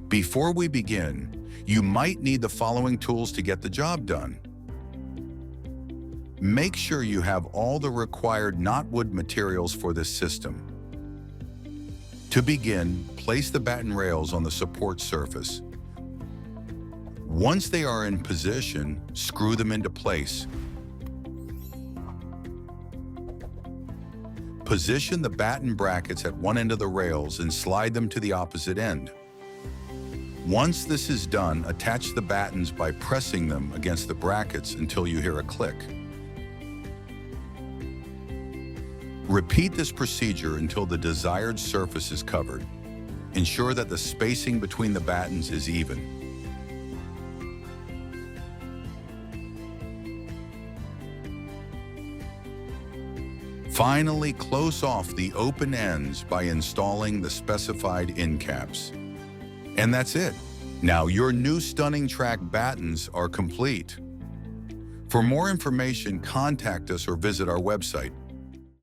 Before we begin, you might need the following tools to get the job done. Make sure you have all the required knotwood materials for this system. To begin, place the batten rails on the support surface. Once they are in position, screw them into place. Position the batten brackets at one end of the rails and slide them to the opposite end. Once this is done, attach the battens by pressing them against the brackets until you hear a click. Repeat this procedure until the desired surface is covered. Ensure that the spacing between the battens is even. Finally, close off the open ends by installing the specified end caps. And that's it. Now your new stunning track battens are complete. For more information, contact us or visit our website.